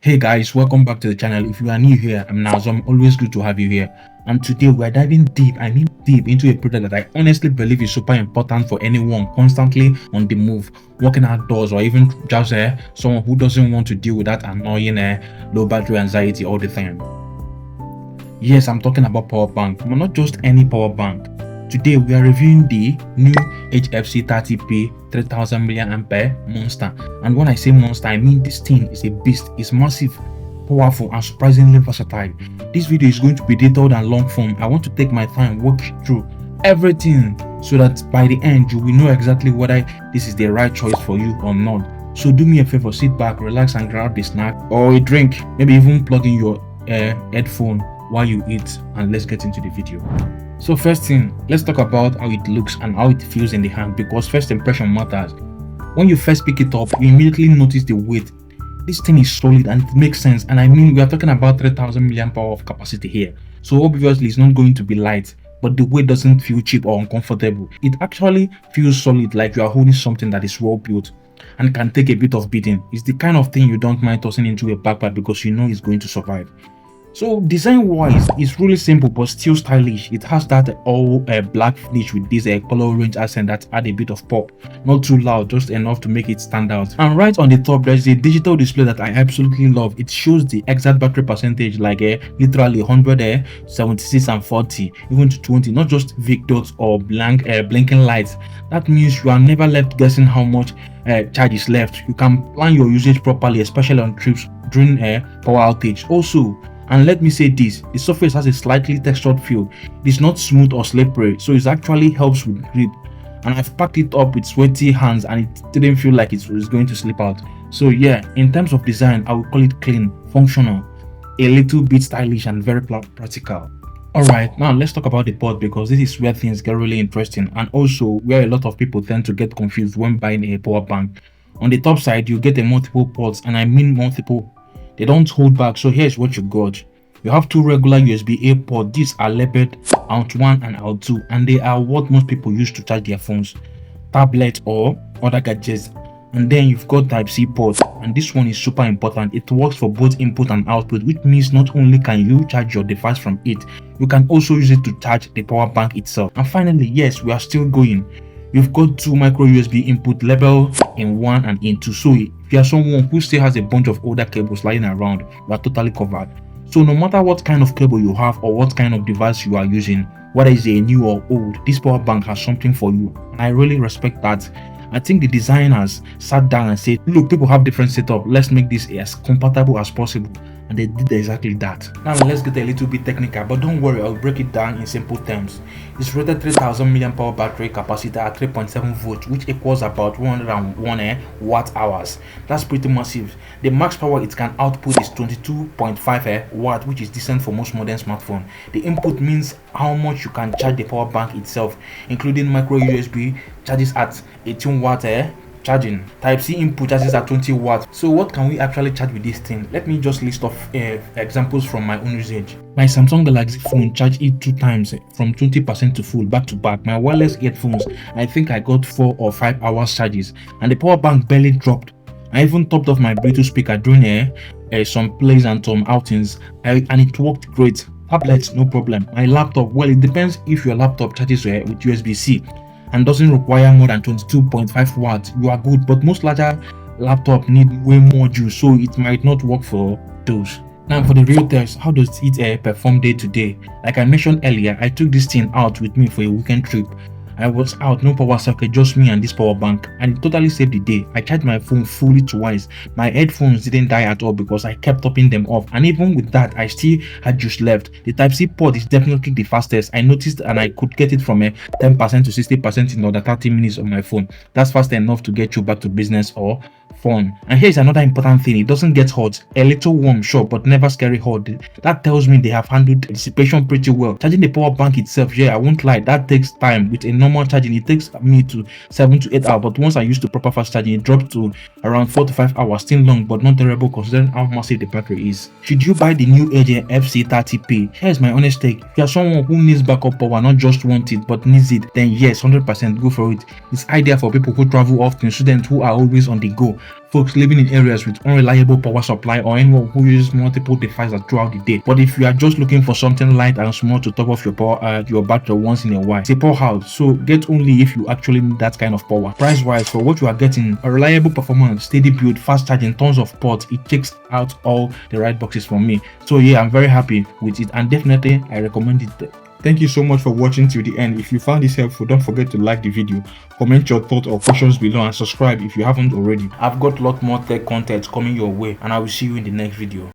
Hey guys, welcome back to the channel. If you are new here, I'm Nazom. Always good to have you here. And today we're diving deep, deep into a product that I honestly believe is super important for anyone constantly on the move, working outdoors, or even just someone who doesn't want to deal with that annoying low battery anxiety all the time. Yes, I'm talking about power bank, but not just any power bank. Today we are reviewing the new Age FC30P 30000mAh monster. And when I say monster, I mean this thing is a beast. It's massive, powerful, and surprisingly versatile. This video is going to be detailed and long form. I want to take my time, walk through everything so that by the end you will know exactly whether this is the right choice for you or not. So do me a favor, sit back, relax, and grab a snack or a drink, maybe even plug in your headphone while you eat, and let's get into the video. So first thing, let's talk about how it looks and how it feels in the hand, because first impression matters. When you first pick it up, you immediately notice the weight. This thing is solid and it makes sense, and I mean we are talking about 3000 mAh of capacity here, so obviously it's not going to be light, but the weight doesn't feel cheap or uncomfortable. It actually feels solid, like you are holding something that is well built and can take a bit of beating. It's the kind of thing you don't mind tossing into a backpack because you know it's going to survive. So design wise, it's really simple but still stylish. It has that all black finish with this color orange accent that add a bit of pop, not too loud, just enough to make it stand out. And right on the top there's a digital display that I absolutely love. It shows the exact battery percentage, like literally 100, 76 and 40, even to 20, not just vague dots or blinking lights. That means you are never left guessing how much charge is left. You can plan your usage properly, especially on trips during power outage. Also, and let me say this, the surface has a slightly textured feel. It's not smooth or slippery, so it actually helps with grip. And I've packed it up with sweaty hands and it didn't feel like it was going to slip out. So yeah, in terms of design, I would call it clean, functional, a little bit stylish, and very practical. Alright, now let's talk about the port, because this is where things get really interesting, and also where a lot of people tend to get confused when buying a power bank. On the top side, you get a multiple ports, and I mean multiple. They don't hold back, so here's what you got. You have two regular USB-A ports. These are labeled out 1 and out 2, and they are what most people use to charge their phones, tablets, or other gadgets. And then you've got Type-C port, and this one is super important. It works for both input and output, which means not only can you charge your device from it, you can also use it to charge the power bank itself. And finally, yes, we are still going. You've got two micro USB input labeled in 1 and in 2, so if you are someone who still has a bunch of older cables lying around, you are totally covered. So no matter what kind of cable you have or what kind of device you are using, whether it's a new or old, this power bank has something for you, and I really respect that. I think the designers sat down and said, look, people have different setup, let's make this as compatible as possible, and they did exactly that. Now let's get a little bit technical, but don't worry, I'll break it down in simple terms. It's rated 3000 mAh battery capacity at 3.7 volts, which equals about 101 watt hours. That's pretty massive. The max power it can output is 22.5 watt, which is decent for most modern smartphones. The input means how much you can charge the power bank itself, including micro USB charges at 18 watt charging. Type-C input charges at 20 watts. So what can we actually charge with this thing? Let me just list off examples from my own usage. My Samsung Galaxy phone charged it 2 times from 20% to full back to back. My wireless earphones, I think I got 4 or 5 hours charges, and the power bank barely dropped. I even topped off my Bluetooth speaker during some plays and some outings, and it worked great. Tablets, no problem. My laptop, well, it depends if your laptop charges with USB-C and doesn't require more than 22.5 watts, you are good, but most larger laptops need way more juice, so it might not work for those. Now for the real test, how does it perform day to day? Like I mentioned earlier, I took this thing out with me for a weekend trip. I was out, no power socket, just me and this power bank, and it totally saved the day. I charged my phone fully twice. My headphones didn't die at all because I kept topping them off, and even with that, I still had juice left. The Type-C port is definitely the fastest. I noticed, and I could get it from 10% to 60% in under 30 minutes on my phone. That's fast enough to get you back to business or fun. And here's another important thing, it doesn't get hot. A little warm, sure, but never scary hot. That tells me they have handled dissipation pretty well. Charging the power bank itself, yeah, I won't lie, that takes time. With a normal charging, it takes me to 7 to 8 hours, but once I used to proper fast charging, it dropped to around 4 to 5 hours. Still long, but not terrible considering how massive the battery is. Should you buy the new Age FC30P? Here's my honest take. If you're someone who needs backup power, not just want it but needs it, then yes, 100% go for it. It's ideal for people who travel often, students who are always on the go, for folks living in areas with unreliable power supply or anyone who uses multiple devices throughout the day. But if you are just looking for something light and small to top off your battery once in a while, it's a powerhouse, so get only if you actually need that kind of power. Price wise, for what you are getting, a reliable performance, steady build, fast charging, tons of ports, it checks out all the right boxes for me. So yeah, I'm very happy with it, and definitely I recommend it. Thank you so much for watching till the end. If you found this helpful, don't forget to like the video, comment your thoughts or questions below, and subscribe if you haven't already. I've got a lot more tech content coming your way, and I will see you in the next video.